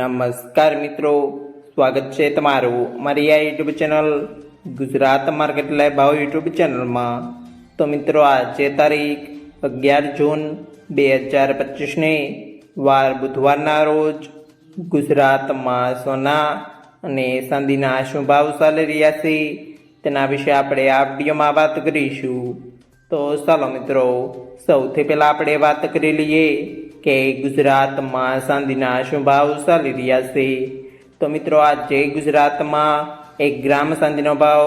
નમસ્કાર મિત્રો, સ્વાગત છે તમારું મારી આ YouTube channel Gujarat market live ભાવ યુટ્યુબ ચેનલમાં। તો મિત્રો, આજે તારીખ 11 જૂન 2025ને વાર બુધવારના રોજ ગુજરાતમાં સોના અને ચાંદીના શું ભાવ ચાલી રહ્યા છે તેના વિશે આપણે આ વિડીયોમાં વાત કરીશું। તો ચાલો મિત્રો, સૌથી પહેલાં આપણે વાત કરી લઈએ કે ગુજરાતમાં ચાંદીના શું ભાવ ચાલી રહ્યા છે। તો મિત્રો, આજે ગુજરાતમાં 1 ગ્રામ ચાંદીનો ભાવ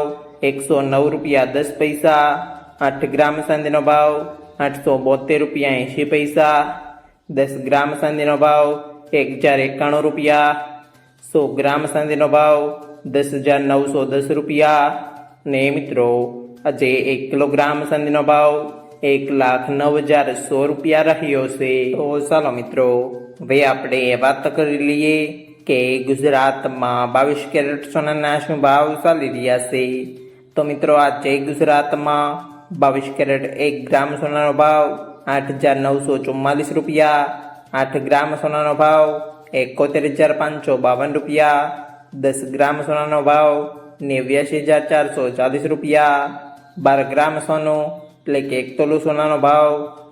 109 રૂપિયા 10 પૈસા, 8 ગ્રામ ચાંદીનો ભાવ 872 રૂપિયા 80 પૈસા, 10 ગ્રામ ચાંદીનો ભાવ 1091 રૂપિયા, 100 ગ્રામ ચાંદીનો ભાવ 10,910 રૂપિયા ને મિત્રો, આજે 1 કિલોગ્રામ ચાંદીનો ભાવ 1,09,100 રૂપિયા રહ્યો છે। તો ચાલો મિત્રો, હવે આપણે વાત કરી લઈએ કે ગુજરાતમાં 22 કેરેટ સોનાના શું ભાવ ચાલી રહ્યા છે। તો મિત્રો, આજે ગુજરાતમાં 22 કેરેટ 1 ગ્રામ સોનાનો ભાવ 8,944 રૂપિયા, 8 ગ્રામ સોનાનો ભાવ 71,552 રૂપિયા, 10 ગ્રામ સોનાનો ભાવ 89,440 રૂપિયા, 12 ગ્રામ સોનું એટલે કે 1 તોલું સોનાનો ભાવ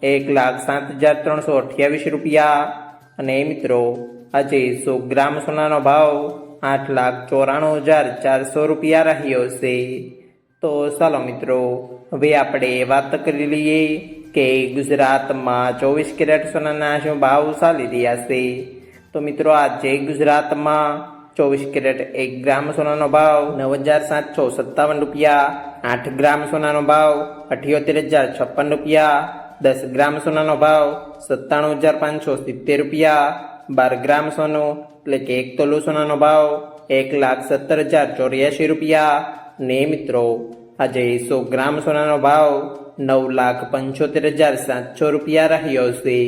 1,07,328 રૂપિયા અને મિત્રો, આજે 100 ગ્રામ સોનાનો ભાવ 8,94,400 રૂપિયા રહ્યો છે। તો ચાલો મિત્રો, હવે આપણે વાત કરી લઈએ કે ગુજરાતમાં 24 કેરેટ સોનાના શું ભાવ ચાલી રહ્યા છે। તો મિત્રો, આજે ગુજરાતમાં 24 કેરેટ 1 ગ્રામ સોનાનો ભાવ 9,757 રૂપિયા, 8 ગ્રામ સોનાનો ભાવ 78,056 રૂપિયા, 10 ગ્રામ સોનાનો ભાવ 97,570 રૂપિયા, 12 ગ્રામ સોનું એટલે કે 1 તોલું સોનાનો ભાવ 1,17,084 રૂપિયા ને મિત્રો, આજે 100 ગ્રામ સોનાનો ભાવ 9,75,700 રૂપિયા રહ્યો છે।